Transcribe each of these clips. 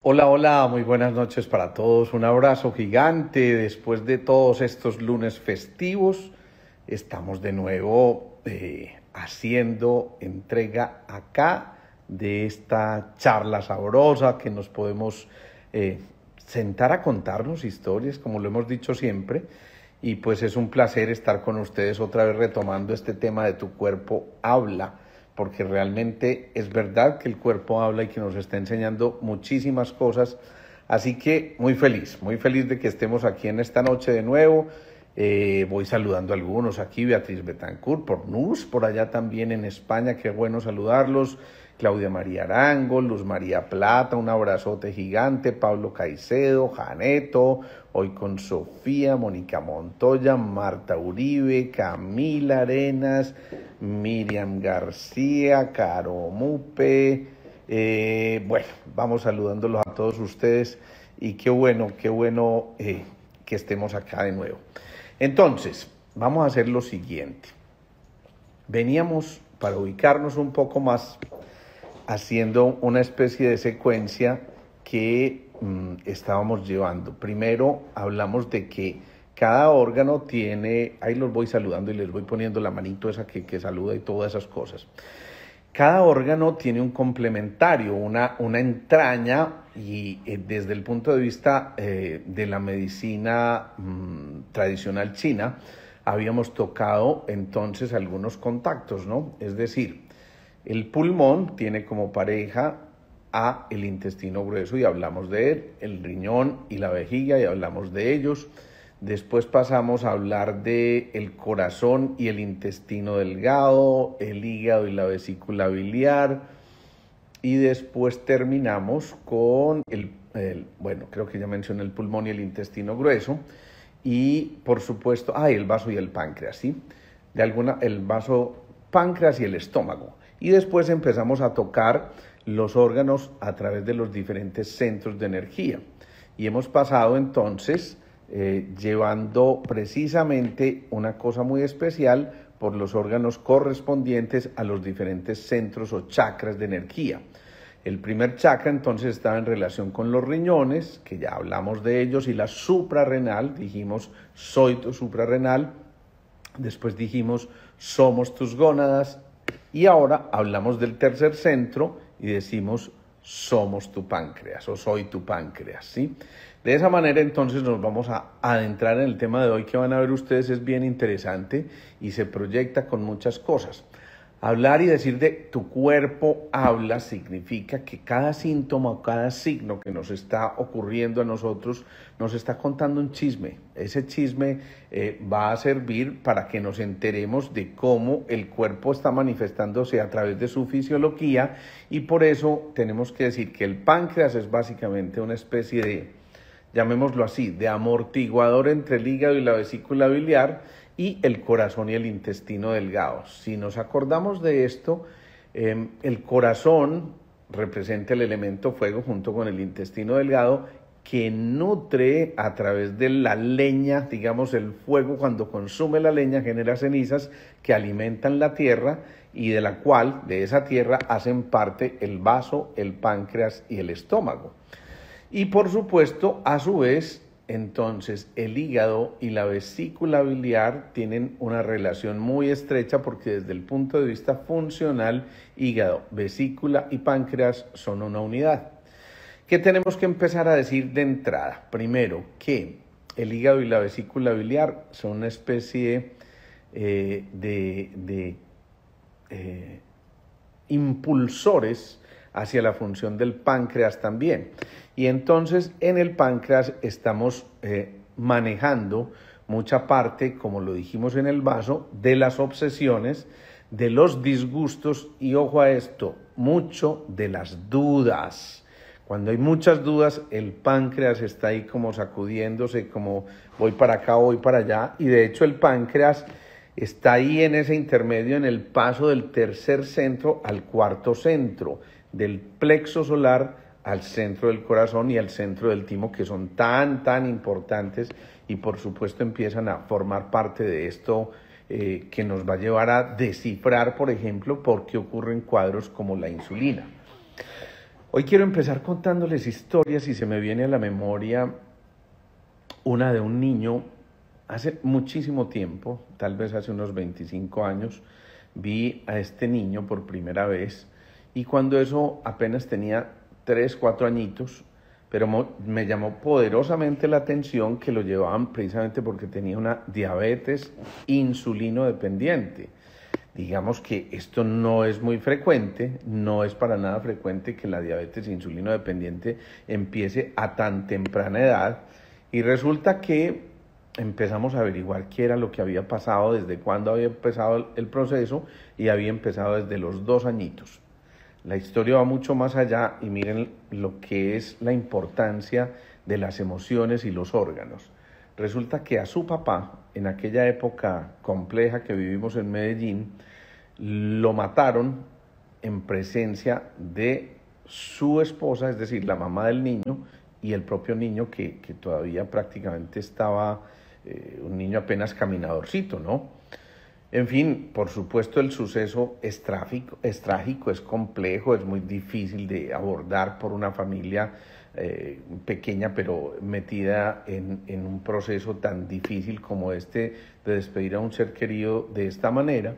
Hola, hola, muy buenas noches para todos. Un abrazo gigante. Después de todos estos lunes festivos, estamos de nuevo haciendo entrega acá de esta charla sabrosa que nos podemos eh, sentar a contarnos historias, como lo hemos dicho siempre. Y pues es un placer estar con ustedes otra vez retomando este tema de Tu cuerpo habla, porque realmente es verdad que el cuerpo habla y que nos está enseñando muchísimas cosas. Así que muy feliz de que estemos aquí en esta noche de nuevo. Voy saludando a algunos aquí, Beatriz Betancourt, por NUS, por allá también en España, qué bueno saludarlos. Claudia María Arango, Luz María Plata, un abrazote gigante, Pablo Caicedo, Janeto, hoy con Sofía, Mónica Montoya, Marta Uribe, Camila Arenas, Miriam García, Caro Mupe. Bueno, vamos saludándolos a todos ustedes y qué bueno que estemos acá de nuevo. Entonces, vamos a hacer lo siguiente. Veníamos, para ubicarnos un poco más, haciendo una especie de secuencia que estábamos llevando. Primero hablamos de que cada órgano tiene, ahí los voy saludando y les voy poniendo la manito esa que saluda y todas esas cosas. Cada órgano tiene un complementario, una entraña y desde el punto de vista de la medicina tradicional china, habíamos tocado entonces algunos contactos, ¿no? Es decir, el pulmón tiene como pareja a el intestino grueso y hablamos de él, el riñón y la vejiga y hablamos de ellos. Después pasamos a hablar de el corazón y el intestino delgado, el hígado y la vesícula biliar. Y después terminamos con bueno, creo que ya mencioné el pulmón y el intestino grueso. Y por supuesto, el vaso y el páncreas, ¿sí? El vaso, páncreas y el estómago. Y después empezamos a tocar los órganos a través de los diferentes centros de energía. Y hemos pasado entonces llevando precisamente una cosa muy especial por los órganos correspondientes a los diferentes centros o chakras de energía. El primer chakra entonces estaba en relación con los riñones, que ya hablamos de ellos, y la suprarrenal, dijimos, soy tu suprarrenal. Después dijimos, somos tus gónadas. Y ahora hablamos del tercer centro y decimos, somos tu páncreas o soy tu páncreas, ¿sí? De esa manera entonces nos vamos a adentrar en el tema de hoy que van a ver ustedes, es bien interesante y se proyecta con muchas cosas. Hablar y decir de tu cuerpo habla significa que cada síntoma o cada signo que nos está ocurriendo a nosotros nos está contando un chisme. Ese chisme va a servir para que nos enteremos de cómo el cuerpo está manifestándose a través de su fisiología y por eso tenemos que decir que el páncreas es básicamente una especie de, llamémoslo así, de amortiguador entre el hígado y la vesícula biliar y el corazón y el intestino delgado. Si nos acordamos de esto, el corazón representa el elemento fuego junto con el intestino delgado que nutre a través de la leña, digamos el fuego cuando consume la leña genera cenizas que alimentan la tierra y de la cual, de esa tierra, hacen parte el vaso, el páncreas y el estómago. Y por supuesto, a su vez, entonces el hígado y la vesícula biliar tienen una relación muy estrecha porque desde el punto de vista funcional, hígado, vesícula y páncreas son una unidad. ¿Qué tenemos que empezar a decir de entrada? Primero, que el hígado y la vesícula biliar son una especie de impulsores hacia la función del páncreas también. Y entonces en el páncreas estamos manejando mucha parte, como lo dijimos en el vaso, de las obsesiones, de los disgustos y, ojo a esto, mucho de las dudas. Cuando hay muchas dudas, el páncreas está ahí como sacudiéndose, como voy para acá, voy para allá, y de hecho el páncreas está ahí en ese intermedio, en el paso del tercer centro al cuarto centro, del plexo solar al centro del corazón y al centro del timo, que son tan importantes y por supuesto empiezan a formar parte de esto que nos va a llevar a descifrar, por ejemplo, por qué ocurren cuadros como la insulina. Hoy quiero empezar contándoles historias y se me viene a la memoria una de un niño. Hace muchísimo tiempo, tal vez hace unos 25 años, vi a este niño por primera vez y cuando eso apenas tenía 3, 4 añitos, pero me llamó poderosamente la atención que lo llevaban precisamente porque tenía una diabetes insulino dependiente. Digamos que esto no es muy frecuente, no es para nada frecuente que la diabetes insulino dependiente empiece a tan temprana edad y resulta que empezamos a averiguar qué era lo que había pasado, desde cuándo había empezado el proceso y había empezado desde los 2 añitos. La historia va mucho más allá y miren lo que es la importancia de las emociones y los órganos. Resulta que a su papá, en aquella época compleja que vivimos en Medellín, lo mataron en presencia de su esposa, es decir, la mamá del niño y el propio niño que todavía prácticamente estaba, un niño apenas caminadorcito, ¿no? En fin, por supuesto el suceso es trágico, es complejo, es muy difícil de abordar por una familia pequeña, pero metida en un proceso tan difícil como este de despedir a un ser querido de esta manera.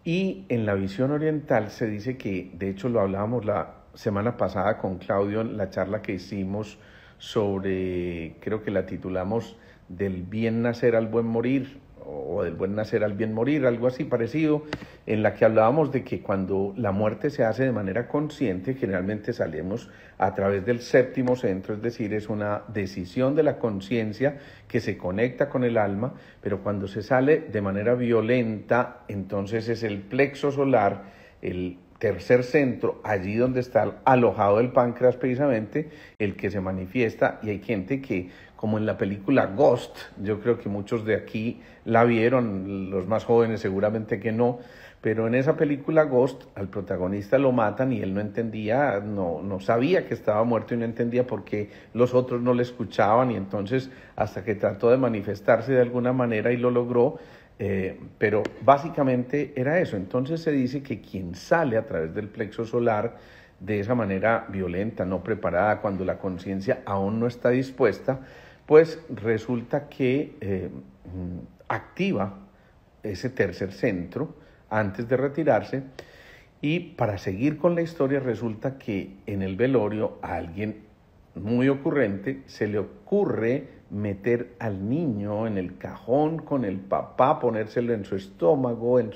Y en la visión oriental se dice que, de hecho lo hablábamos la semana pasada con Claudio en la charla que hicimos sobre, creo que la titulamos del bien nacer al buen morir, o del buen nacer al bien morir, algo así parecido, en la que hablábamos de que cuando la muerte se hace de manera consciente, generalmente salimos a través del séptimo centro, es decir, es una decisión de la conciencia que se conecta con el alma, pero cuando se sale de manera violenta, entonces es el plexo solar, el tercer centro, allí donde está alojado el páncreas precisamente, el que se manifiesta, y hay gente que, como en la película Ghost, yo creo que muchos de aquí la vieron, los más jóvenes seguramente que no, pero en esa película Ghost al protagonista lo matan y él no entendía, no sabía que estaba muerto y no entendía por qué los otros no le escuchaban, y entonces hasta que trató de manifestarse de alguna manera y lo logró, pero básicamente era eso. Entonces se dice que quien sale a través del plexo solar de esa manera violenta, no preparada, cuando la conciencia aún no está dispuesta, pues resulta que activa ese tercer centro antes de retirarse. Y para seguir con la historia, resulta que en el velorio a alguien muy ocurrente se le ocurre meter al niño en el cajón con el papá, ponérselo en su estómago, en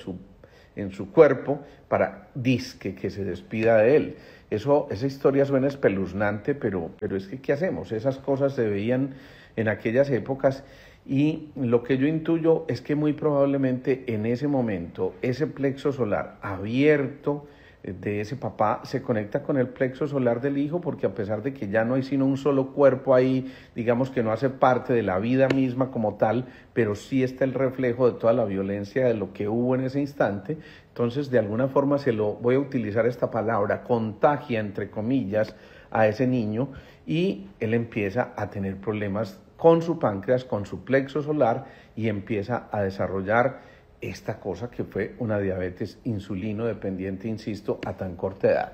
su cuerpo, para disque que se despida de él. Esa historia suena espeluznante, pero es que ¿qué hacemos? Esas cosas se veían en aquellas épocas, y lo que yo intuyo es que muy probablemente en ese momento ese plexo solar abierto de ese papá se conecta con el plexo solar del hijo, porque a pesar de que ya no hay sino un solo cuerpo ahí, digamos que no hace parte de la vida misma como tal, pero sí está el reflejo de toda la violencia de lo que hubo en ese instante. Entonces, de alguna forma voy a utilizar esta palabra, contagia, entre comillas, a ese niño, y él empieza a tener problemas con su páncreas, con su plexo solar, y empieza a desarrollar esta cosa que fue una diabetes insulino dependiente, insisto, a tan corta edad.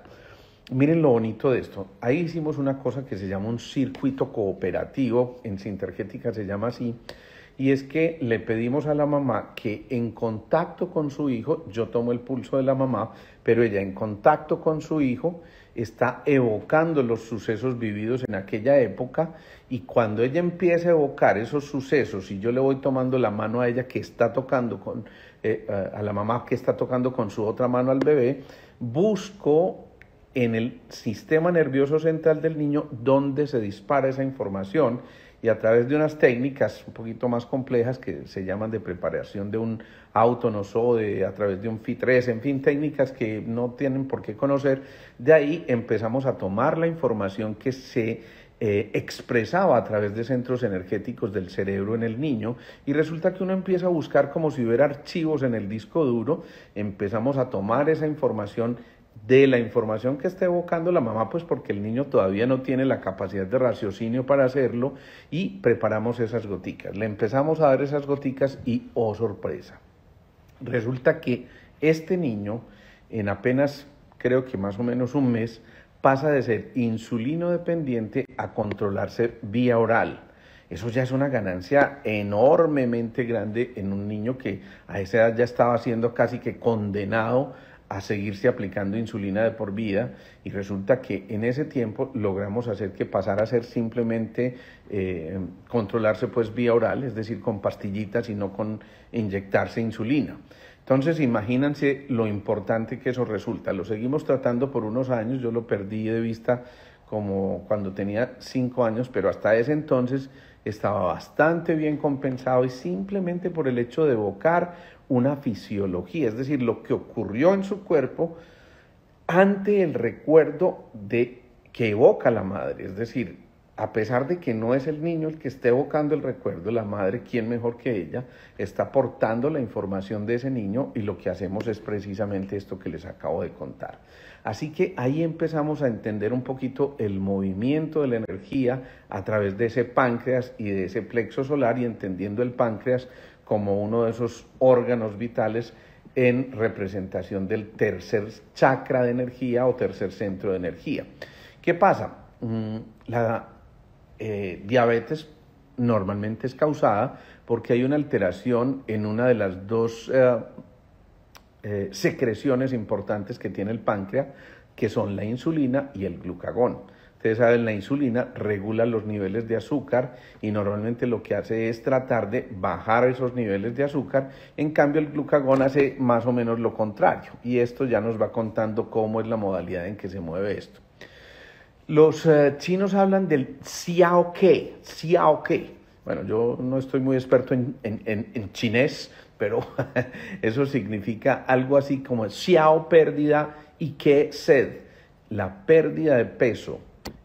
Miren lo bonito de esto. Ahí hicimos una cosa que se llama un circuito cooperativo, en Sintergética se llama así, y es que le pedimos a la mamá que en contacto con su hijo, yo tomo el pulso de la mamá, pero ella en contacto con su hijo está evocando los sucesos vividos en aquella época, y cuando ella empieza a evocar esos sucesos y yo le voy tomando la mano a ella que está tocando a la mamá que está tocando con su otra mano al bebé, busco en el sistema nervioso central del niño donde se dispara esa información, y a través de unas técnicas un poquito más complejas que se llaman de preparación de un autonosode, a través de un FI3, en fin, técnicas que no tienen por qué conocer, de ahí empezamos a tomar la información que se expresaba a través de centros energéticos del cerebro en el niño, y resulta que uno empieza a buscar como si hubiera archivos en el disco duro, empezamos a tomar esa información de la información que está evocando la mamá, pues porque el niño todavía no tiene la capacidad de raciocinio para hacerlo, y preparamos esas goticas. Le empezamos a dar esas goticas y, oh sorpresa, resulta que este niño en apenas, creo que más o menos un mes, pasa de ser insulino dependiente a controlarse vía oral. Eso ya es una ganancia enormemente grande en un niño que a esa edad ya estaba siendo casi que condenado a seguirse aplicando insulina de por vida, y resulta que en ese tiempo logramos hacer que pasara a ser simplemente controlarse pues vía oral, es decir, con pastillitas y no con inyectarse insulina. Entonces, imagínense lo importante que eso resulta. Lo seguimos tratando por unos años, yo lo perdí de vista como cuando tenía 5 años, pero hasta ese entonces estaba bastante bien compensado, y simplemente por el hecho de evocar una fisiología, es decir, lo que ocurrió en su cuerpo ante el recuerdo de que evoca la madre, es decir, a pesar de que no es el niño el que esté evocando el recuerdo, la madre, ¿quién mejor que ella?, está aportando la información de ese niño, y lo que hacemos es precisamente esto que les acabo de contar. Así que ahí empezamos a entender un poquito el movimiento de la energía a través de ese páncreas y de ese plexo solar, y entendiendo el páncreas como uno de esos órganos vitales en representación del tercer chakra de energía o tercer centro de energía. ¿Qué pasa? La diabetes normalmente es causada porque hay una alteración en una de las dos secreciones importantes que tiene el páncreas, que son la insulina y el glucagón. Ustedes saben, la insulina regula los niveles de azúcar y normalmente lo que hace es tratar de bajar esos niveles de azúcar. En cambio, el glucagón hace más o menos lo contrario, y esto ya nos va contando cómo es la modalidad en que se mueve esto. Los chinos hablan del xiao ke. Bueno, yo no estoy muy experto en chinés, pero eso significa algo así como xiao pérdida y ke sed. La pérdida de peso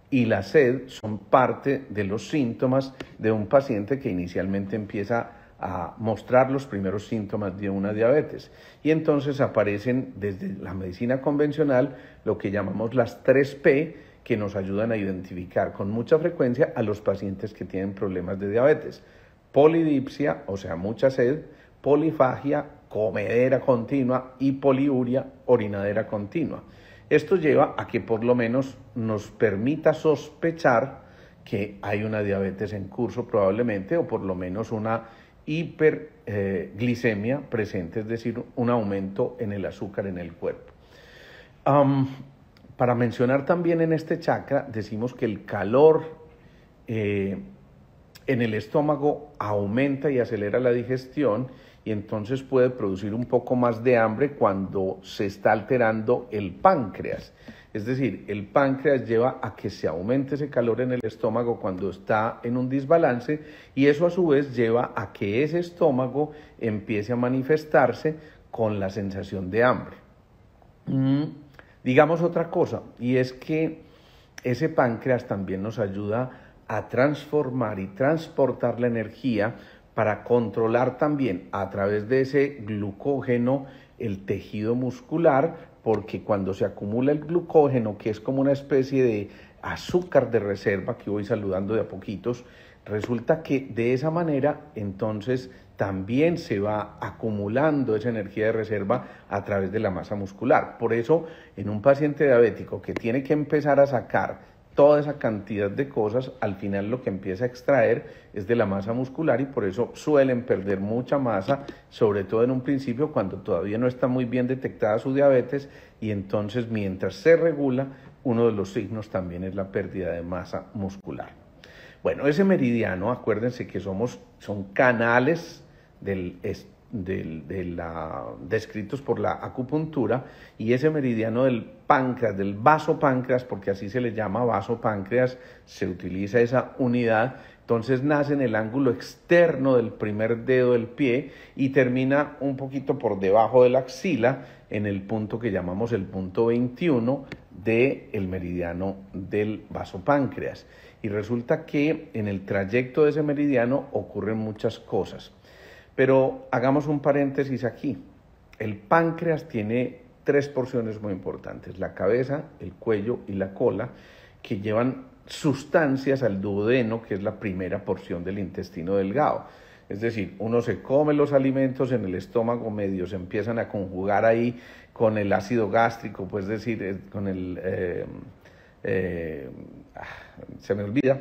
y la sed son parte de los síntomas de un paciente que inicialmente empieza a mostrar los primeros síntomas de una diabetes. Y entonces aparecen desde la medicina convencional lo que llamamos las 3P, que nos ayudan a identificar con mucha frecuencia a los pacientes que tienen problemas de diabetes. Polidipsia, o sea, mucha sed; polifagia, comedera continua; y poliuria, orinadera continua. Esto lleva a que por lo menos nos permita sospechar que hay una diabetes en curso probablemente, o por lo menos una hiperglicemia presente, es decir, un aumento en el azúcar en el cuerpo. Para mencionar también en este chakra, decimos que el calor en el estómago aumenta y acelera la digestión, y entonces puede producir un poco más de hambre cuando se está alterando el páncreas. Es decir, el páncreas lleva a que se aumente ese calor en el estómago cuando está en un desbalance, y eso a su vez lleva a que ese estómago empiece a manifestarse con la sensación de hambre. Digamos otra cosa, y es que ese páncreas también nos ayuda a transformar y transportar la energía para controlar también a través de ese glucógeno el tejido muscular, porque cuando se acumula el glucógeno, que es como una especie de azúcar de reserva que voy saludando de a poquitos, resulta que de esa manera entonces también se va acumulando esa energía de reserva a través de la masa muscular. Por eso, en un paciente diabético que tiene que empezar a sacar toda esa cantidad de cosas, al final lo que empieza a extraer es de la masa muscular, y por eso suelen perder mucha masa, sobre todo en un principio cuando todavía no está muy bien detectada su diabetes, y entonces mientras se regula, uno de los signos también es la pérdida de masa muscular. Bueno, ese meridiano, acuérdense que son canales descritos por la acupuntura, y ese meridiano del páncreas, del vasopáncreas, porque así se le llama vasopáncreas, se utiliza esa unidad. Entonces nace en el ángulo externo del primer dedo del pie y termina un poquito por debajo de la axila, en el punto que llamamos el punto 21 del meridiano del vasopáncreas. Y resulta que en el trayecto de ese meridiano ocurren muchas cosas. Pero hagamos un paréntesis aquí. El páncreas tiene 3 porciones muy importantes: la cabeza, el cuello y la cola, que llevan sustancias al duodeno, que es la primera porción del intestino delgado. Es decir, uno se come los alimentos en el estómago medio, se empiezan a conjugar ahí con el ácido gástrico, pues es decir, con eh, se me olvida,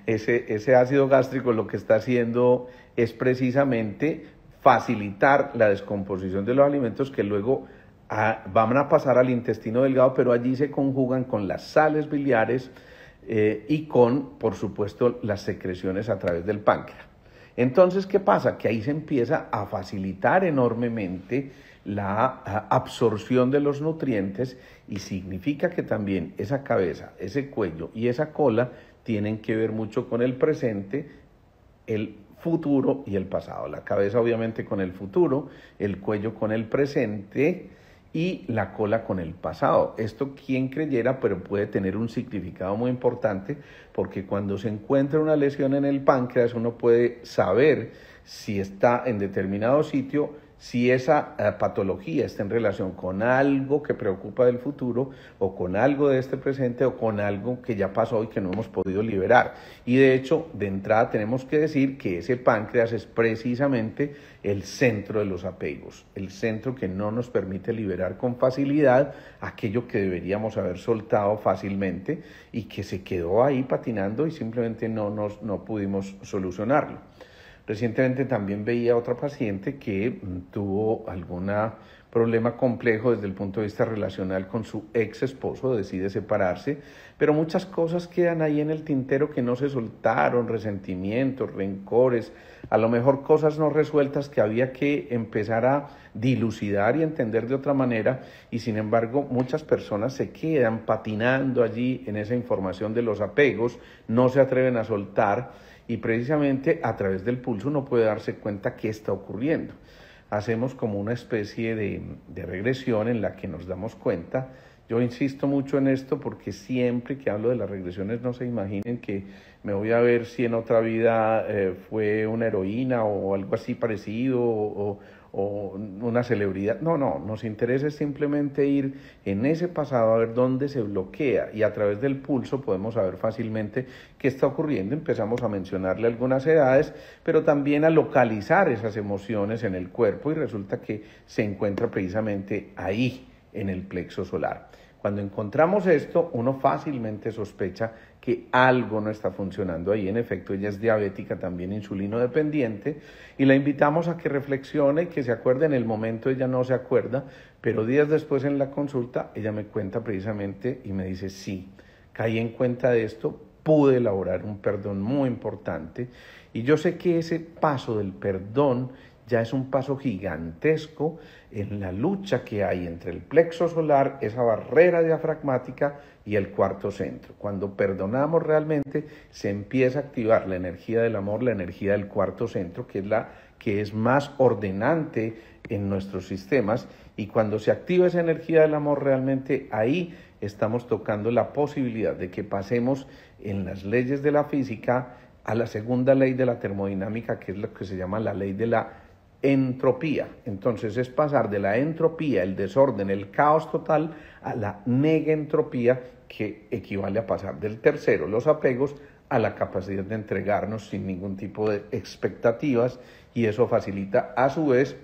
ese ácido gástrico lo que está haciendo es precisamente facilitar la descomposición de los alimentos que luego van a pasar al intestino delgado, pero allí se conjugan con las sales biliares y con, por supuesto, las secreciones a través del páncreas. Entonces, ¿qué pasa? Que ahí se empieza a facilitar enormemente la absorción de los nutrientes y significa que también esa cabeza, ese cuello y esa cola tienen que ver mucho con el presente, el futuro y el pasado. La cabeza obviamente con el futuro, el cuello con el presente y la cola con el pasado. Esto quien creyera, pero puede tener un significado muy importante porque cuando se encuentra una lesión en el páncreas uno puede saber si está en determinado sitio, si esa patología está en relación con algo que preocupa del futuro o con algo de este presente o con algo que ya pasó y que no hemos podido liberar. Y de hecho, de entrada tenemos que decir que ese páncreas es precisamente el centro de los apegos, el centro que no nos permite liberar con facilidad aquello que deberíamos haber soltado fácilmente y que se quedó ahí patinando y simplemente no pudimos solucionarlo. Recientemente también veía a otra paciente que tuvo algún problema complejo desde el punto de vista relacional con su ex esposo, decide separarse, pero muchas cosas quedan ahí en el tintero que no se soltaron, resentimientos, rencores, a lo mejor cosas no resueltas que había que empezar a dilucidar y entender de otra manera, y sin embargo muchas personas se quedan patinando allí en esa información de los apegos, no se atreven a soltar. Y precisamente a través del pulso uno puede darse cuenta qué está ocurriendo. Hacemos como una especie de regresión en la que nos damos cuenta. Yo insisto mucho en esto porque siempre que hablo de las regresiones no se imaginen que me voy a ver si en otra vida fue una heroína o algo así parecido o una celebridad. No, nos interesa simplemente ir en ese pasado a ver dónde se bloquea y a través del pulso podemos saber fácilmente qué está ocurriendo. Empezamos a mencionarle algunas edades, pero también a localizar esas emociones en el cuerpo y resulta que se encuentra precisamente ahí, en el plexo solar. Cuando encontramos esto, uno fácilmente sospecha que algo no está funcionando ahí. En efecto, ella es diabética, también insulino dependiente, y la invitamos a que reflexione y que se acuerde. En el momento ella no se acuerda, pero días después en la consulta ella me cuenta precisamente y me dice, sí, caí en cuenta de esto, pude elaborar un perdón muy importante, y yo sé que ese paso del perdón ya es un paso gigantesco en la lucha que hay entre el plexo solar, esa barrera diafragmática, y el cuarto centro. Cuando perdonamos realmente se empieza a activar la energía del amor, la energía del cuarto centro, que es la que es más ordenante en nuestros sistemas, y cuando se activa esa energía del amor realmente ahí estamos tocando la posibilidad de que pasemos en las leyes de la física a la segunda ley de la termodinámica, que es lo que se llama la ley de la entropía. Entonces es pasar de la entropía, el desorden, el caos total, a la negentropía, que equivale a pasar del tercero, los apegos, a la capacidad de entregarnos sin ningún tipo de expectativas, y eso facilita a su vez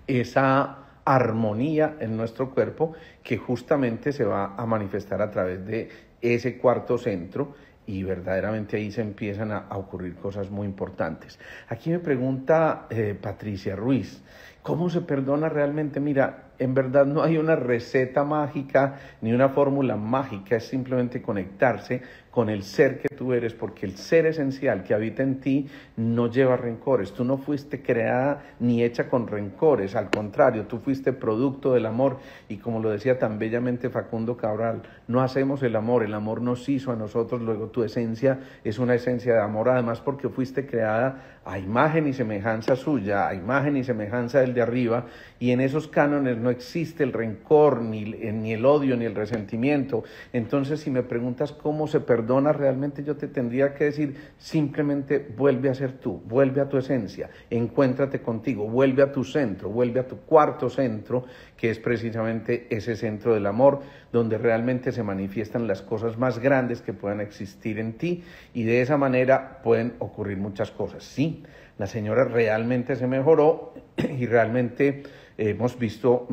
esa armonía en nuestro cuerpo que justamente se va a manifestar a través de ese cuarto centro, y verdaderamente ahí se empiezan a ocurrir cosas muy importantes. Aquí me pregunta Patricia Ruiz, ¿cómo se perdona realmente? Mira, en verdad no hay una receta mágica ni una fórmula mágica, es simplemente conectarse con el ser que tú eres, porque el ser esencial que habita en ti no lleva rencores. Tú no fuiste creada ni hecha con rencores, al contrario, tú fuiste producto del amor, y como lo decía tan bellamente Facundo Cabral, no hacemos el amor nos hizo a nosotros. Luego tu esencia es una esencia de amor, además porque fuiste creada a imagen y semejanza suya, a imagen y semejanza del de arriba, y en esos cánones no existe el rencor, ni el odio, ni el resentimiento. Entonces, si me preguntas cómo se perdona realmente, yo te tendría que decir, simplemente vuelve a ser tú, vuelve a tu esencia, encuéntrate contigo, vuelve a tu centro, vuelve a tu cuarto centro, que es precisamente ese centro del amor, donde realmente se manifiestan las cosas más grandes que puedan existir en ti, y de esa manera pueden ocurrir muchas cosas. Sí, la señora realmente se mejoró y realmente hemos visto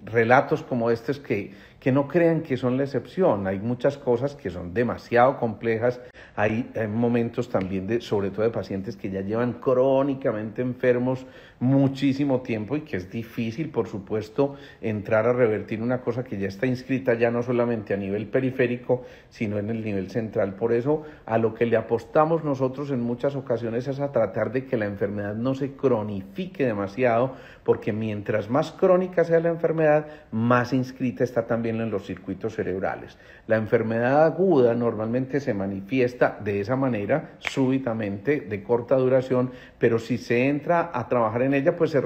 relatos como estos que no crean que son la excepción. Hay muchas cosas que son demasiado complejas. Hay momentos también, sobre todo de pacientes que ya llevan crónicamente enfermos muchísimo tiempo y que es difícil, por supuesto, entrar a revertir una cosa que ya está inscrita ya no solamente a nivel periférico, sino en el nivel central. Por eso, a lo que le apostamos nosotros en muchas ocasiones es a tratar de que la enfermedad no se cronifique demasiado, porque mientras más crónica sea la enfermedad, más inscrita está también en los circuitos cerebrales. La enfermedad aguda normalmente se manifiesta de esa manera, súbitamente, de corta duración, pero si se entra a trabajar en ella, pues se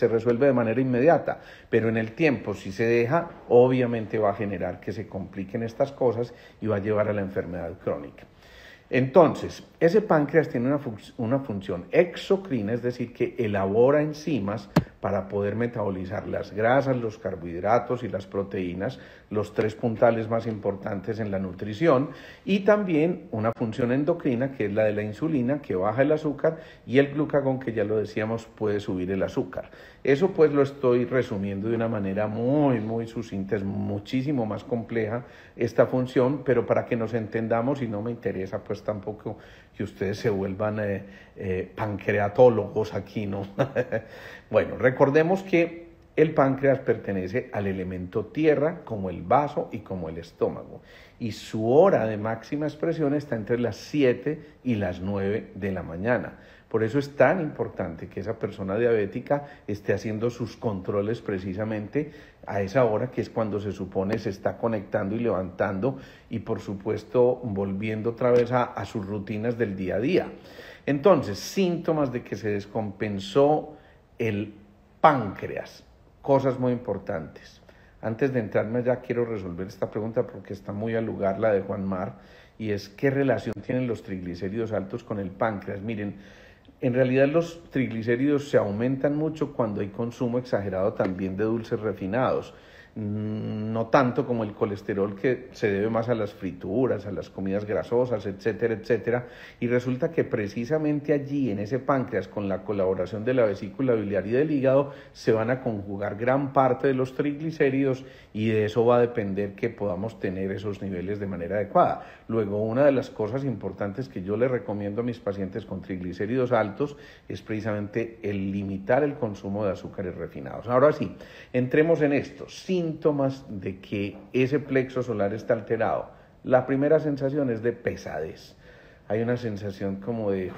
resuelve de manera inmediata. Pero en el tiempo, si se deja, obviamente va a generar que se compliquen estas cosas y va a llevar a la enfermedad crónica. Entonces, ese páncreas tiene una función exocrina, es decir, que elabora enzimas para poder metabolizar las grasas, los carbohidratos y las proteínas, los tres puntales más importantes en la nutrición, y también una función endocrina, que es la de la insulina, que baja el azúcar, y el glucagón, que ya lo decíamos, puede subir el azúcar. Eso pues lo estoy resumiendo de una manera muy sucinta, es muchísimo más compleja esta función, pero para que nos entendamos, y no me interesa pues tampoco que ustedes se vuelvan pancreatólogos aquí, ¿no? Bueno, recordemos que el páncreas pertenece al elemento tierra, como el vaso y como el estómago, y su hora de máxima expresión está entre las 7 y las 9 de la mañana. Por eso es tan importante que esa persona diabética esté haciendo sus controles precisamente a esa hora, que es cuando se supone se está conectando y levantando y por supuesto volviendo otra vez a sus rutinas del día a día. Entonces, síntomas de que se descompensó el páncreas, cosas muy importantes. Antes de entrarme ya quiero resolver esta pregunta porque está muy al lugar la de Juan Mar, y es ¿qué relación tienen los triglicéridos altos con el páncreas? Miren, en realidad los triglicéridos se aumentan mucho cuando hay consumo exagerado también de dulces refinados, no tanto como el colesterol, que se debe más a las frituras, a las comidas grasosas, etcétera, etcétera, y resulta que precisamente allí en ese páncreas, con la colaboración de la vesícula biliar y del hígado, se van a conjugar gran parte de los triglicéridos, y de eso va a depender que podamos tener esos niveles de manera adecuada. Luego, una de las cosas importantes que yo le recomiendo a mis pacientes con triglicéridos altos es precisamente el limitar el consumo de azúcares refinados. Ahora sí, entremos en esto. Síntomas de que ese plexo solar está alterado. La primera sensación es de pesadez. Hay una sensación como de,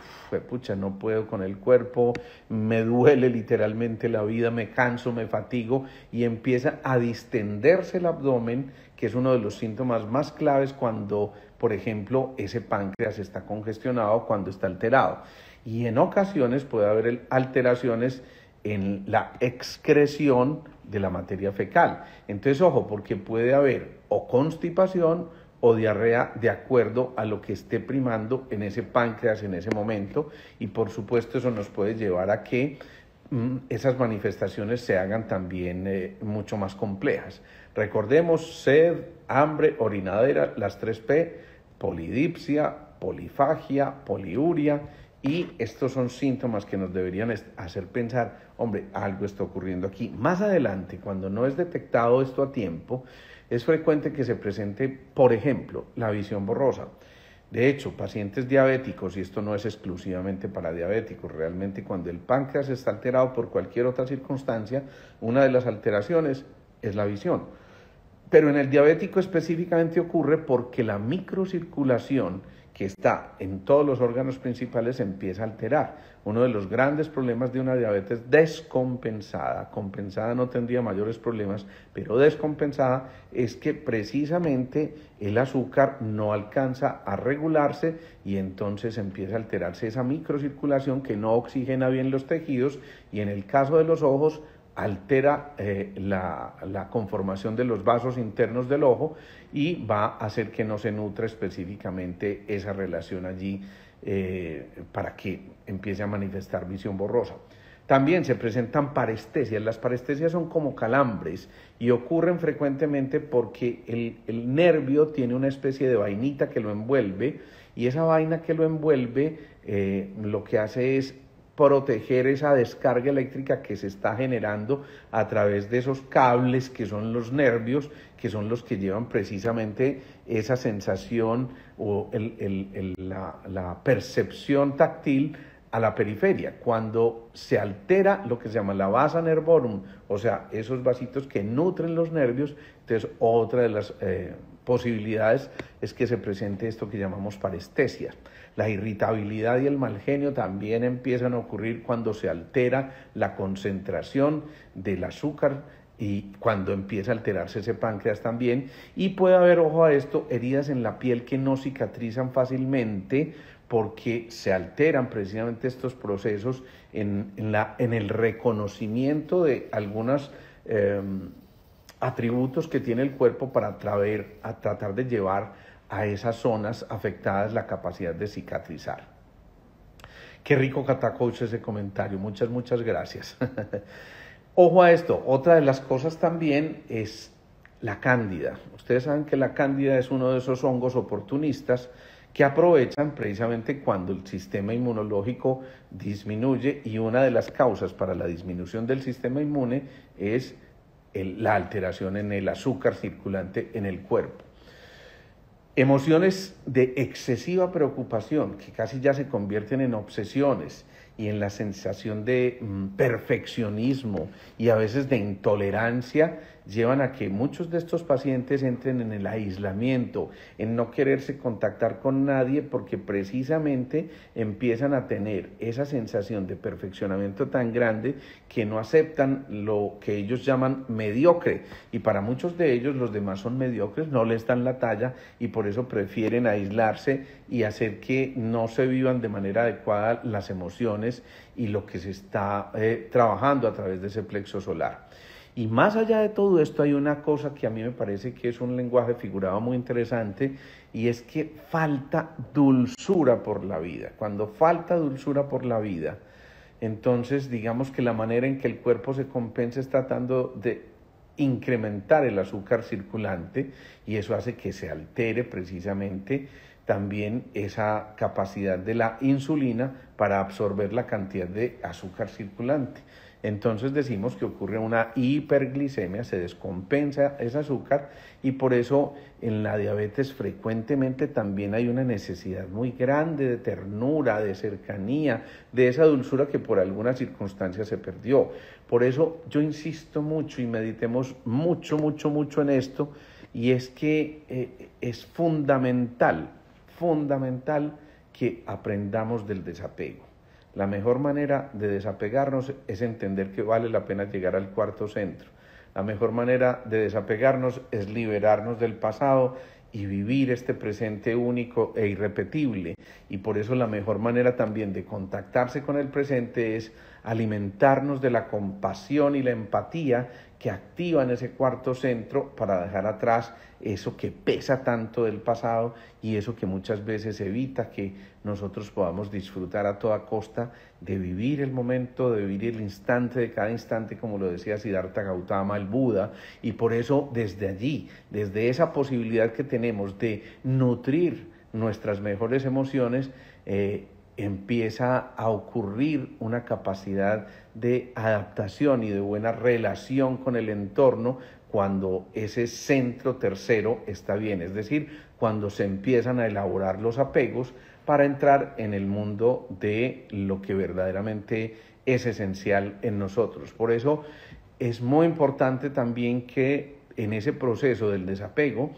pucha, no puedo con el cuerpo, me duele literalmente la vida, me canso, me fatigo, y empieza a distenderse el abdomen, que es uno de los síntomas más claves cuando, por ejemplo, ese páncreas está congestionado, cuando está alterado. Y en ocasiones puede haber alteraciones en la excreción de la materia fecal. Entonces, ojo, porque puede haber o constipación o diarrea de acuerdo a lo que esté primando en ese páncreas en ese momento, y por supuesto eso nos puede llevar a que esas manifestaciones se hagan también mucho más complejas. Recordemos: sed, hambre, orinadera, las 3P, polidipsia, polifagia, poliuria, y estos son síntomas que nos deberían hacer pensar, hombre, algo está ocurriendo aquí. Más adelante, cuando no es detectado esto a tiempo, es frecuente que se presente, por ejemplo, la visión borrosa. De hecho, pacientes diabéticos, y esto no es exclusivamente para diabéticos, realmente cuando el páncreas está alterado por cualquier otra circunstancia, una de las alteraciones es la visión. Pero en el diabético específicamente ocurre porque la microcirculación que está en todos los órganos principales se empieza a alterar. Uno de los grandes problemas de una diabetes descompensada, compensada no tendría mayores problemas, pero descompensada, es que precisamente el azúcar no alcanza a regularse y entonces empieza a alterarse esa microcirculación que no oxigena bien los tejidos, y en el caso de los ojos altera la conformación de los vasos internos del ojo y va a hacer que no se nutra específicamente esa relación allí para que empiece a manifestar visión borrosa. También se presentan parestesias. Las parestesias son como calambres y ocurren frecuentemente porque el nervio tiene una especie de vainita que lo envuelve, y esa vaina que lo envuelve lo que hace es proteger esa descarga eléctrica que se está generando a través de esos cables que son los nervios, que son los que llevan precisamente esa sensación o la percepción táctil a la periferia. Cuando se altera lo que se llama la vasa nervorum, o sea, esos vasitos que nutren los nervios, entonces otra de las posibilidades es que se presente esto que llamamos parestesia. La irritabilidad y el mal genio también empiezan a ocurrir cuando se altera la concentración del azúcar y cuando empieza a alterarse ese páncreas también. Y puede haber, ojo a esto, heridas en la piel que no cicatrizan fácilmente porque se alteran precisamente estos procesos en el reconocimiento de algunos atributos que tiene el cuerpo para tratar de llevar a esas zonas afectadas la capacidad de cicatrizar. Qué rico, Catacoach, ese comentario. Muchas gracias. Ojo a esto, otra de las cosas también es la cándida. Ustedes saben que la cándida es uno de esos hongos oportunistas que aprovechan precisamente cuando el sistema inmunológico disminuye, y una de las causas para la disminución del sistema inmune es la alteración en el azúcar circulante en el cuerpo. Emociones de excesiva preocupación que casi ya se convierten en obsesiones y en la sensación de perfeccionismo y a veces de intolerancia llevan a que muchos de estos pacientes entren en el aislamiento, en no quererse contactar con nadie porque precisamente empiezan a tener esa sensación de perfeccionamiento tan grande que no aceptan lo que ellos llaman mediocre, y para muchos de ellos los demás son mediocres, no les dan la talla y por eso prefieren aislarse y hacer que no se vivan de manera adecuada las emociones y lo que se está trabajando a través de ese plexo solar. Y más allá de todo esto hay una cosa que a mí me parece que es un lenguaje figurado muy interesante, y es que falta dulzura por la vida. Cuando falta dulzura por la vida, entonces digamos que la manera en que el cuerpo se compensa es tratando de incrementar el azúcar circulante, y eso hace que se altere precisamente también esa capacidad de la insulina para absorber la cantidad de azúcar circulante. Entonces decimos que ocurre una hiperglicemia, se descompensa ese azúcar, y por eso en la diabetes frecuentemente también hay una necesidad muy grande de ternura, de cercanía, de esa dulzura que por alguna circunstancia se perdió. Por eso yo insisto mucho y meditemos mucho en esto, y es que es fundamental que aprendamos del desapego. La mejor manera de desapegarnos es entender que vale la pena llegar al cuarto centro. La mejor manera de desapegarnos es liberarnos del pasado y vivir este presente único e irrepetible. Y por eso la mejor manera también de contactarse con el presente es alimentarnos de la compasión y la empatía que activan ese cuarto centro para dejar atrás eso que pesa tanto del pasado y eso que muchas veces evita que nosotros podamos disfrutar a toda costa de vivir el momento, de vivir el instante de cada instante, como lo decía Siddhartha Gautama, el Buda. Y por eso desde allí, desde esa posibilidad que tenemos de nutrir nuestras mejores emociones, empieza a ocurrir una capacidad de adaptación y de buena relación con el entorno cuando ese centro tercero está bien, es decir, cuando se empiezan a elaborar los apegos para entrar en el mundo de lo que verdaderamente es esencial en nosotros. Por eso es muy importante también que en ese proceso del desapego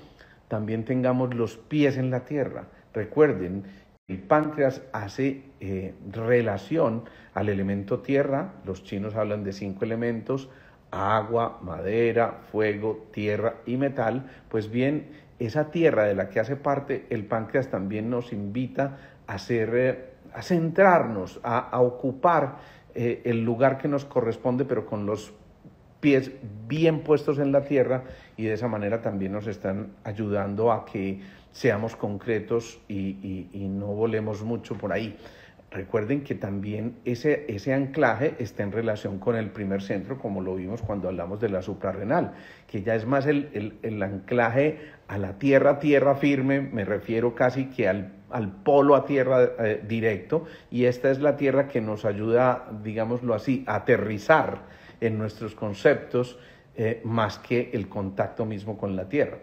también tengamos los pies en la tierra. Recuerden, el páncreas hace relación al elemento tierra. Los chinos hablan de 5 elementos: agua, madera, fuego, tierra y metal. Pues bien, esa tierra de la que hace parte el páncreas también nos invita a centrarnos, a ocupar el lugar que nos corresponde, pero con los pies bien puestos en la tierra, y de esa manera también nos están ayudando a que seamos concretos y no volemos mucho por ahí. Recuerden que también ese anclaje está en relación con el primer centro, como lo vimos cuando hablamos de la suprarrenal, que ya es más el anclaje a la tierra firme, me refiero casi que al polo a tierra directo, y esta es la tierra que nos ayuda, digámoslo así, a aterrizar en nuestros conceptos más que el contacto mismo con la tierra.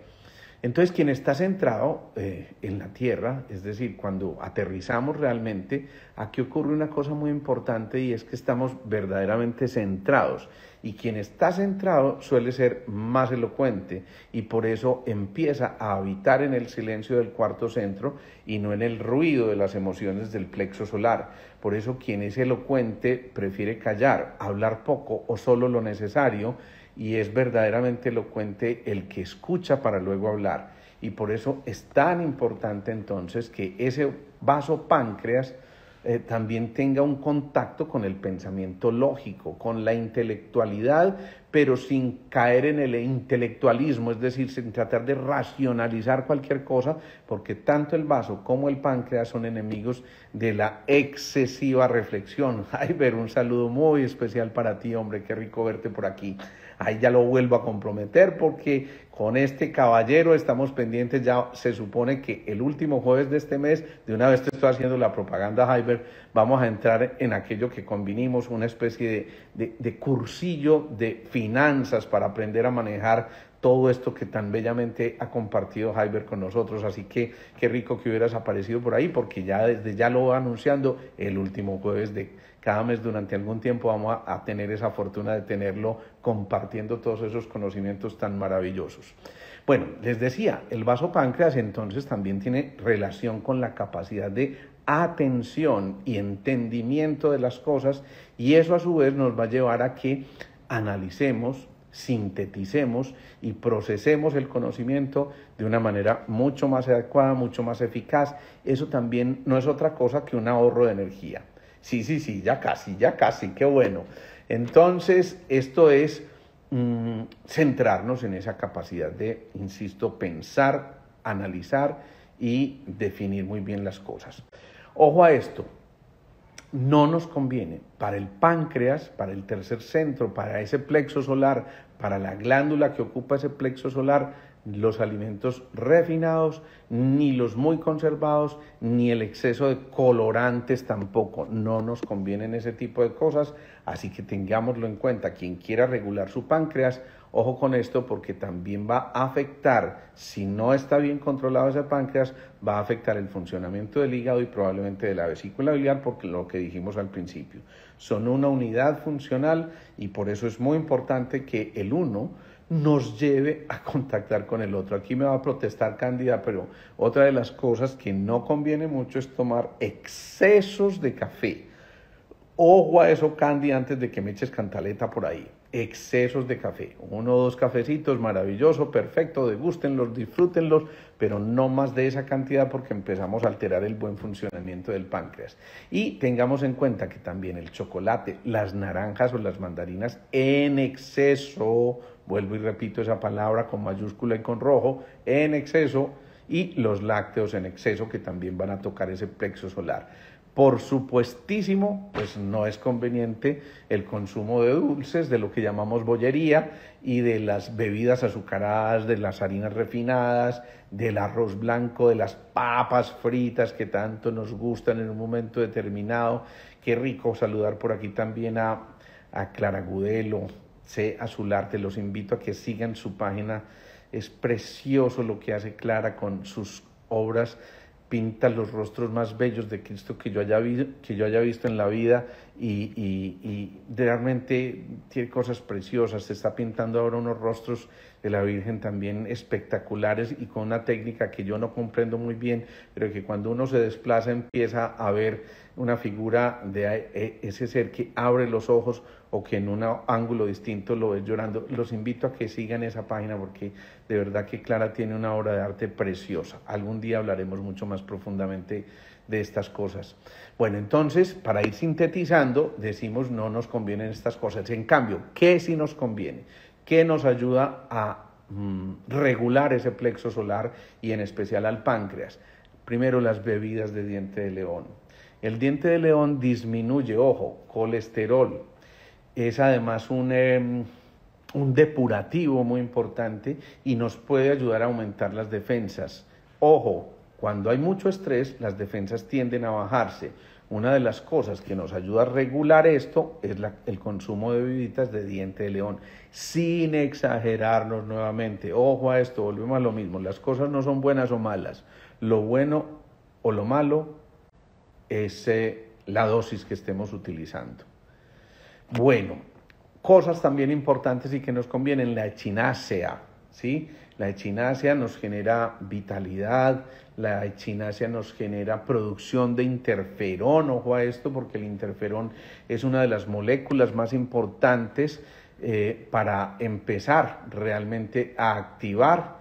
Entonces, quien está centrado en la tierra, es decir, cuando aterrizamos realmente, aquí ocurre una cosa muy importante, y es que estamos verdaderamente centrados. Y quien está centrado suele ser más elocuente, y por eso empieza a habitar en el silencio del cuarto centro y no en el ruido de las emociones del plexo solar. Por eso quien es elocuente prefiere callar, hablar poco o solo lo necesario, y es verdaderamente elocuente el que escucha para luego hablar. Y por eso es tan importante entonces que ese vaso páncreas también tenga un contacto con el pensamiento lógico, con la intelectualidad, pero sin caer en el intelectualismo, es decir, sin tratar de racionalizar cualquier cosa, porque tanto el vaso como el páncreas son enemigos de la excesiva reflexión. Jaiber, un saludo muy especial para ti, hombre, qué rico verte por aquí. Ahí ya lo vuelvo a comprometer, porque con este caballero estamos pendientes, ya se supone que el último jueves de este mes, de una vez te estoy haciendo la propaganda, Jaiber, vamos a entrar en aquello que convinimos, una especie de cursillo de finanzas para aprender a manejar todo esto que tan bellamente ha compartido Jaiber con nosotros. Así que qué rico que hubieras aparecido por ahí, porque ya desde ya lo voy anunciando, el último jueves de cada mes durante algún tiempo vamos a tener esa fortuna de tenerlo compartiendo todos esos conocimientos tan maravillosos. Bueno, les decía, el vaso páncreas entonces también tiene relación con la capacidad de atención y entendimiento de las cosas, y eso a su vez nos va a llevar a que analicemos, sinteticemos y procesemos el conocimiento de una manera mucho más adecuada, mucho más eficaz. Eso también no es otra cosa que un ahorro de energía. Sí, ya casi, qué bueno. Entonces, esto es centrarnos en esa capacidad de, insisto, pensar, analizar y definir muy bien las cosas. Ojo a esto, no nos conviene para el páncreas, para el tercer centro, para ese plexo solar, para la glándula que ocupa ese plexo solar, los alimentos refinados, ni los muy conservados, ni el exceso de colorantes tampoco. No nos convienen ese tipo de cosas, así que tengámoslo en cuenta. Quien quiera regular su páncreas, ojo con esto, porque también va a afectar, si no está bien controlado ese páncreas, va a afectar el funcionamiento del hígado y probablemente de la vesícula biliar, porque lo que dijimos al principio, son una unidad funcional, y por eso es muy importante que el uno nos lleve a contactar con el otro. Aquí me va a protestar Cándida, pero otra de las cosas que no conviene mucho es tomar excesos de café. Ojo a eso, Candy, antes de que me eches cantaleta por ahí. Excesos de café. 1 o 2 cafecitos, maravilloso, perfecto, degústenlos, disfrútenlos, pero no más de esa cantidad, porque empezamos a alterar el buen funcionamiento del páncreas. Y tengamos en cuenta que también el chocolate, las naranjas o las mandarinas en exceso, vuelvo y repito esa palabra con mayúscula y con rojo, en exceso, y los lácteos en exceso, que también van a tocar ese plexo solar. Por supuestísimo, pues no es conveniente el consumo de dulces, de lo que llamamos bollería, y de las bebidas azucaradas, de las harinas refinadas, del arroz blanco, de las papas fritas que tanto nos gustan en un momento determinado. Qué rico saludar por aquí también a Clara Gudelo, C. Azularte. Los invito a que sigan su página. Es precioso lo que hace Clara con sus obras. Pinta los rostros más bellos de Cristo que yo haya visto en la vida, y realmente tiene cosas preciosas. Se está pintando ahora unos rostros de la Virgen también espectaculares, y con una técnica que yo no comprendo muy bien, pero que cuando uno se desplaza empieza a ver una figura de ese ser que abre los ojos, o que en un ángulo distinto lo ves llorando. Los invito a que sigan esa página, porque de verdad que Clara tiene una obra de arte preciosa. Algún día hablaremos mucho más profundamente de estas cosas. Bueno, entonces, para ir sintetizando, decimos no nos convienen estas cosas. En cambio, ¿qué sí nos conviene? ¿Qué nos ayuda a regular ese plexo solar y en especial al páncreas? Primero, las bebidas de diente de león. El diente de león disminuye, ojo, colesterol. Es además un depurativo muy importante, y nos puede ayudar a aumentar las defensas. Ojo, Cuando hay mucho estrés, las defensas tienden a bajarse. Una de las cosas que nos ayuda a regular esto es el consumo de bebidas de diente de león, sin exagerarnos nuevamente. Ojo a esto, volvemos a lo mismo. Las cosas no son buenas o malas. Lo bueno o lo malo es la dosis que estemos utilizando. Bueno, cosas también importantes y que nos convienen, la echinacea, ¿sí? La echinacea nos genera vitalidad, la echinacea nos genera producción de interferón, ojo a esto porque el interferón es una de las moléculas más importantes para empezar realmente a activar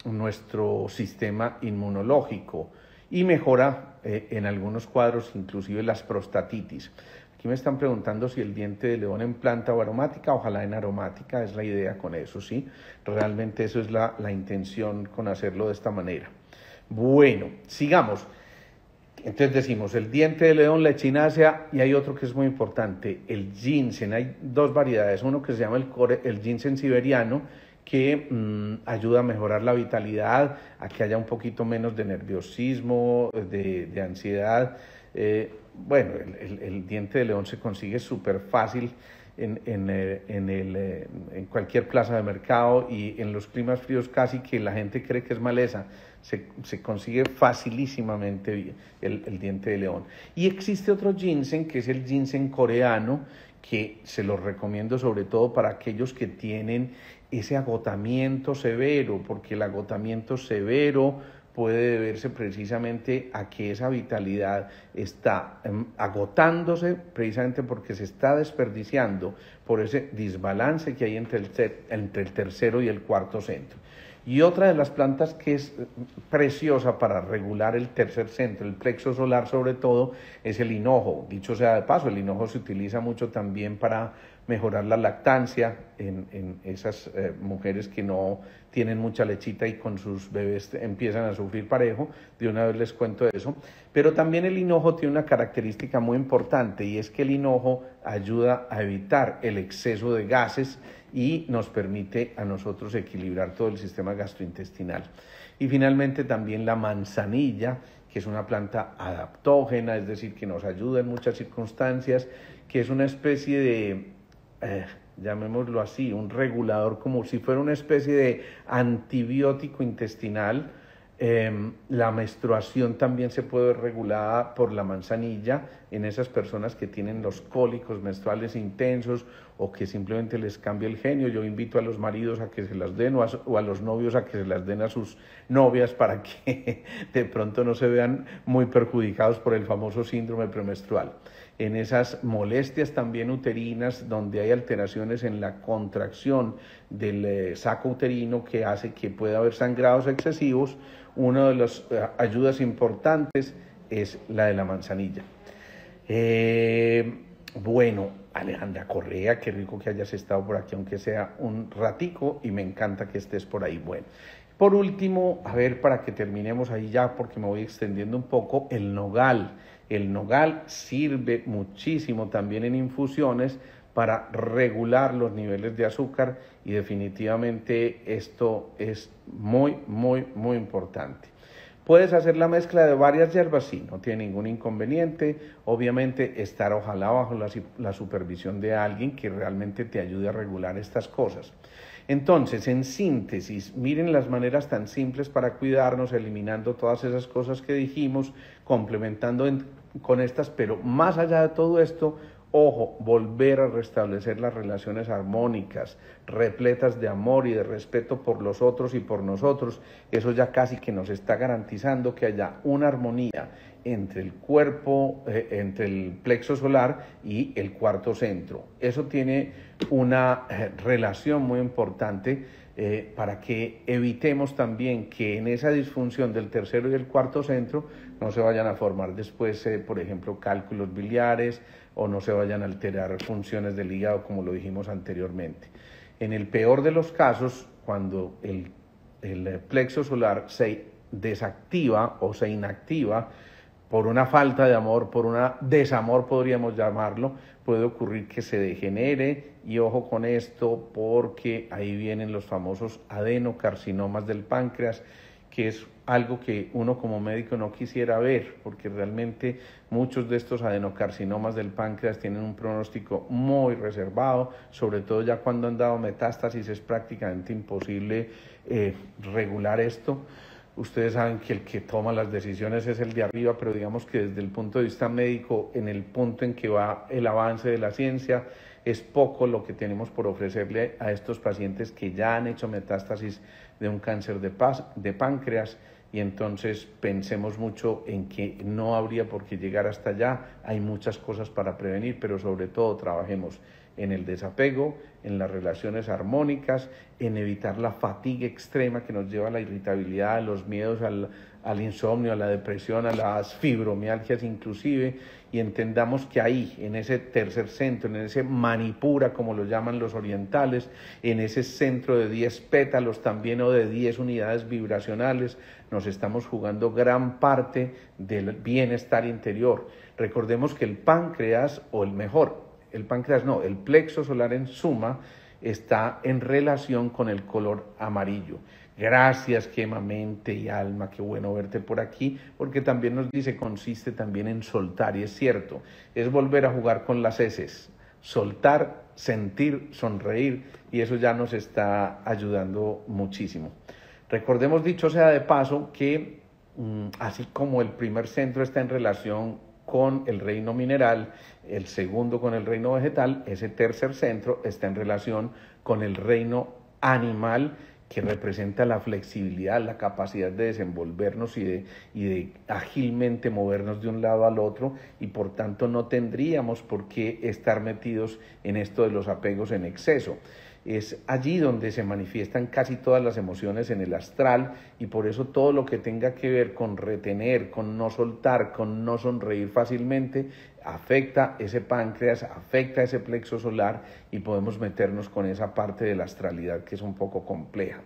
nuestro sistema inmunológico y mejora en algunos cuadros inclusive las prostatitis. Aquí me están preguntando si el diente de león en planta o aromática, ojalá en aromática, es la idea con eso, ¿sí? Realmente eso es la intención con hacerlo de esta manera. Bueno, sigamos. Entonces decimos el diente de león, la echinacea y hay otro que es muy importante, el ginseng. Hay dos variedades, uno que se llama el ginseng siberiano, que ayuda a mejorar la vitalidad, a que haya un poquito menos de nerviosismo, de ansiedad. Bueno, el diente de león se consigue súper fácil en cualquier plaza de mercado y en los climas fríos casi que la gente cree que es maleza. Se consigue facilísimamente el diente de león. Y existe otro ginseng que es el ginseng coreano, que se los recomiendo sobre todo para aquellos que tienen ese agotamiento severo, porque el agotamiento severo puede deberse precisamente a que esa vitalidad está agotándose precisamente porque se está desperdiciando por ese desbalance que hay entre el tercero y el cuarto centro. Y otra de las plantas que es preciosa para regular el tercer centro, el plexo solar sobre todo, es el hinojo. Dicho sea de paso, el hinojo se utiliza mucho también para mejorar la lactancia en esas mujeres que no tienen mucha lechita y con sus bebés empiezan a sufrir parejo. De una vez les cuento eso. Pero también el hinojo tiene una característica muy importante y es que el hinojo ayuda a evitar el exceso de gases y nos permite a nosotros equilibrar todo el sistema gastrointestinal. Y finalmente también la manzanilla, que es una planta adaptógena, es decir, que nos ayuda en muchas circunstancias, que es una especie de, llamémoslo así, un regulador, como si fuera una especie de antibiótico intestinal. La menstruación también se puede ver regulada por la manzanilla en esas personas que tienen los cólicos menstruales intensos o que simplemente les cambia el genio. Yo invito a los maridos a que se las den o a los novios a que se las den a sus novias para que de pronto no se vean muy perjudicados por el famoso síndrome premenstrual. En esas molestias también uterinas, donde hay alteraciones en la contracción del saco uterino que hace que pueda haber sangrados excesivos, una de las ayudas importantes es la de la manzanilla. Bueno, Alejandra Correa, qué rico que hayas estado por aquí, aunque sea un ratico, y me encanta que estés por ahí. Bueno, por último, a ver, para que terminemos ahí ya, porque me voy extendiendo un poco, el nogal. El nogal sirve muchísimo también en infusiones para regular los niveles de azúcar y definitivamente esto es muy, muy, muy importante. Puedes hacer la mezcla de varias hierbas, sí, no tiene ningún inconveniente. Obviamente estar ojalá bajo la supervisión de alguien que realmente te ayude a regular estas cosas. Entonces, en síntesis, miren las maneras tan simples para cuidarnos, eliminando todas esas cosas que dijimos, complementando con estas, pero más allá de todo esto, ojo, volver a restablecer las relaciones armónicas, repletas de amor y de respeto por los otros y por nosotros. Eso ya casi que nos está garantizando que haya una armonía entre el cuerpo, entre el plexo solar y el cuarto centro. Eso tiene una relación muy importante para que evitemos también que en esa disfunción del tercero y el cuarto centro no se vayan a formar después, por ejemplo, cálculos biliares o no se vayan a alterar funciones del hígado, como lo dijimos anteriormente. En el peor de los casos, cuando el plexo solar se desactiva o se inactiva por una falta de amor, por un desamor podríamos llamarlo, puede ocurrir que se degenere, y ojo con esto porque ahí vienen los famosos adenocarcinomas del páncreas, que es algo que uno como médico no quisiera ver, porque realmente muchos de estos adenocarcinomas del páncreas tienen un pronóstico muy reservado, sobre todo ya cuando han dado metástasis es prácticamente imposible regular esto. Ustedes saben que el que toma las decisiones es el de arriba, pero digamos que desde el punto de vista médico, en el punto en que va el avance de la ciencia, es poco lo que tenemos por ofrecerle a estos pacientes que ya han hecho metástasis de un cáncer de páncreas, y entonces pensemos mucho en que no habría por qué llegar hasta allá. Hay muchas cosas para prevenir, pero sobre todo trabajemos en el desapego, en las relaciones armónicas, en evitar la fatiga extrema que nos lleva a la irritabilidad, a los miedos, al insomnio, a la depresión, a las fibromialgias inclusive, y entendamos que ahí, en ese tercer centro, en ese manipura, como lo llaman los orientales, en ese centro de 10 pétalos también o de 10 unidades vibracionales, nos estamos jugando gran parte del bienestar interior. Recordemos que el páncreas, o el páncreas no, el plexo solar en suma está en relación con el color amarillo. Gracias, Gema, mente y alma, qué bueno verte por aquí, porque también nos dice, consiste también en soltar, y es cierto, es volver a jugar con las heces, soltar, sentir, sonreír, y eso ya nos está ayudando muchísimo. Recordemos, dicho sea de paso, que así como el primer centro está en relación con el reino mineral, el segundo con el reino vegetal, ese tercer centro está en relación con el reino animal, que representa la flexibilidad, la capacidad de desenvolvernos y de ágilmente movernos de un lado al otro, y por tanto no tendríamos por qué estar metidos en esto de los apegos en exceso. Es allí donde se manifiestan casi todas las emociones en el astral, y por eso todo lo que tenga que ver con retener, con no soltar, con no sonreír fácilmente, afecta ese páncreas, afecta ese plexo solar, y podemos meternos con esa parte de la astralidad que es un poco compleja.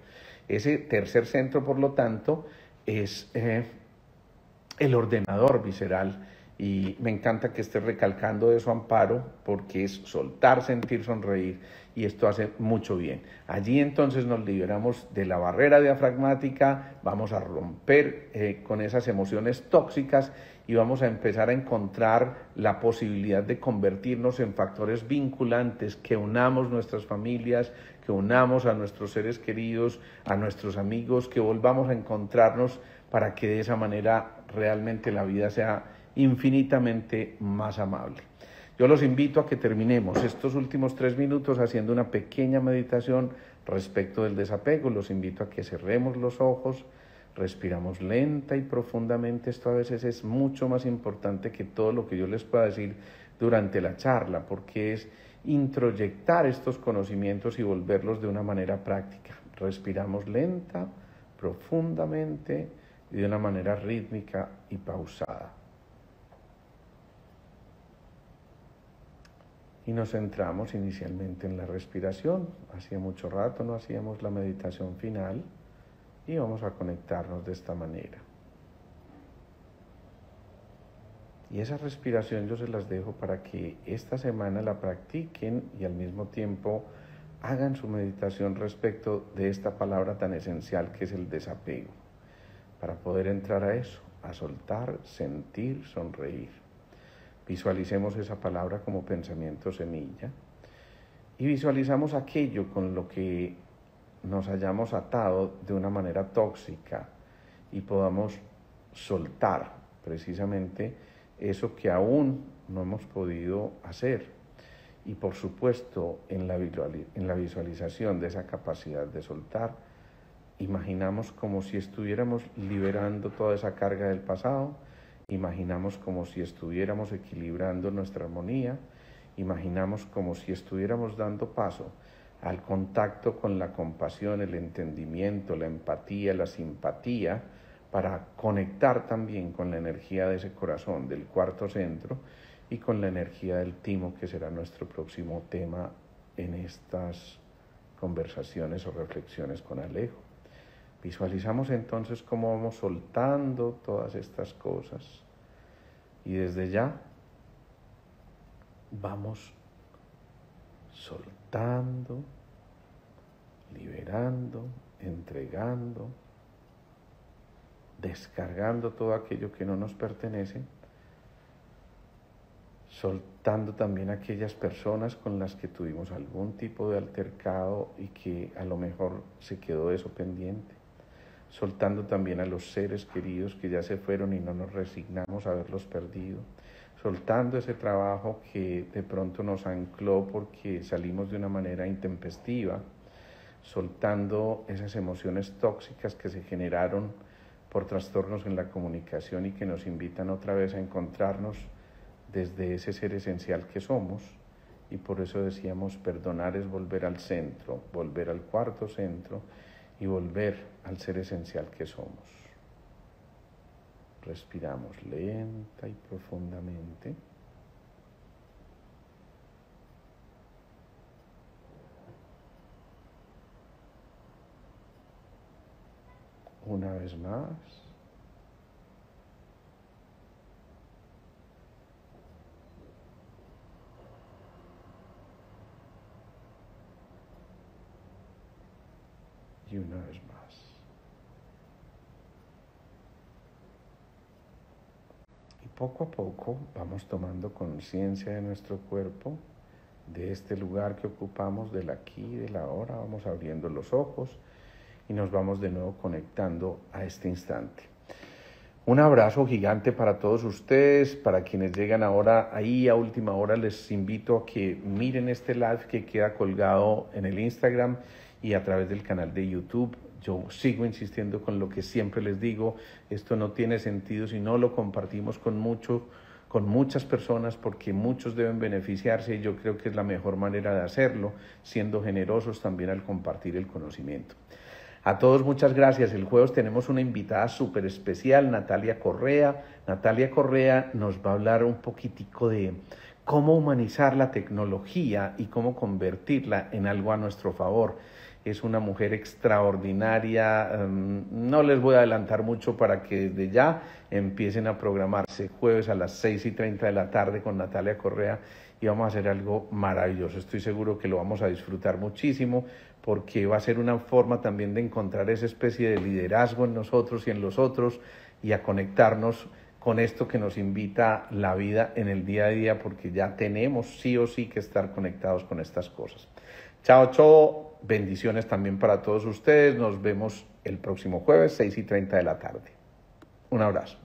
Ese tercer centro, por lo tanto, es el ordenador visceral, y me encanta que esté recalcando eso, Amparo, porque es soltar, sentir, sonreír, y esto hace mucho bien. Allí entonces nos liberamos de la barrera diafragmática, vamos a romper con esas emociones tóxicas, y vamos a empezar a encontrar la posibilidad de convertirnos en factores vinculantes, que unamos nuestras familias, que unamos a nuestros seres queridos, a nuestros amigos, que volvamos a encontrarnos, para que de esa manera realmente la vida sea infinitamente más amable. Yo los invito a que terminemos estos últimos 3 minutos haciendo una pequeña meditación respecto del desapego. Los invito a que cerremos los ojos, respiramos lenta y profundamente. Esto a veces es mucho más importante que todo lo que yo les pueda decir durante la charla, porque es introyectar estos conocimientos y volverlos de una manera práctica. Respiramos lenta, profundamente y de una manera rítmica y pausada. Y nos centramos inicialmente en la respiración. Hacía mucho rato no hacíamos la meditación final, y vamos a conectarnos de esta manera. Y esa respiración yo se las dejo para que esta semana la practiquen y al mismo tiempo hagan su meditación respecto de esta palabra tan esencial que es el desapego, para poder entrar a eso, a soltar, sentir, sonreír. Visualicemos esa palabra como pensamiento semilla, y visualizamos aquello con lo que nos hayamos atado de una manera tóxica, y podamos soltar precisamente eso que aún no hemos podido hacer. Y por supuesto, en la visualización de esa capacidad de soltar, imaginamos como si estuviéramos liberando toda esa carga del pasado, imaginamos como si estuviéramos equilibrando nuestra armonía, imaginamos como si estuviéramos dando paso al contacto con la compasión, el entendimiento, la empatía, la simpatía, para conectar también con la energía de ese corazón, del cuarto centro, y con la energía del timo, que será nuestro próximo tema en estas conversaciones o reflexiones con Alejo. Visualizamos entonces cómo vamos soltando todas estas cosas, y desde ya vamos soltando, liberando, entregando, descargando todo aquello que no nos pertenece, soltando también aquellas personas con las que tuvimos algún tipo de altercado y que a lo mejor se quedó eso pendiente, soltando también a los seres queridos que ya se fueron y no nos resignamos a haberlos perdido, soltando ese trabajo que de pronto nos ancló porque salimos de una manera intempestiva, soltando esas emociones tóxicas que se generaron por trastornos en la comunicación y que nos invitan otra vez a encontrarnos desde ese ser esencial que somos. Y por eso decíamos, perdonar es volver al centro, volver al cuarto centro y volver al ser esencial que somos. Respiramos lenta y profundamente. Una vez más. Y una vez más. Y poco a poco vamos tomando conciencia de nuestro cuerpo, de este lugar que ocupamos, del aquí y del ahora. Vamos abriendo los ojos y nos vamos de nuevo conectando a este instante. Un abrazo gigante para todos ustedes, para quienes llegan ahora ahí a última hora, les invito a que miren este live que queda colgado en el Instagram y a través del canal de YouTube. Yo sigo insistiendo con lo que siempre les digo, esto no tiene sentido si no lo compartimos con muchas personas, porque muchos deben beneficiarse y yo creo que es la mejor manera de hacerlo, siendo generosos también al compartir el conocimiento. A todos muchas gracias. El jueves tenemos una invitada súper especial, Natalia Correa. Natalia Correa nos va a hablar un poquitico de cómo humanizar la tecnología y cómo convertirla en algo a nuestro favor. Es una mujer extraordinaria. No les voy a adelantar mucho para que desde ya empiecen a programarse. Jueves a las 6:30 de la tarde con Natalia Correa y vamos a hacer algo maravilloso. Estoy seguro que lo vamos a disfrutar muchísimo porque va a ser una forma también de encontrar esa especie de liderazgo en nosotros y en los otros y a conectarnos con esto que nos invita la vida en el día a día, porque ya tenemos sí o sí que estar conectados con estas cosas. Chao, chao. Bendiciones también para todos ustedes. Nos vemos el próximo jueves, 6:30 de la tarde. Un abrazo.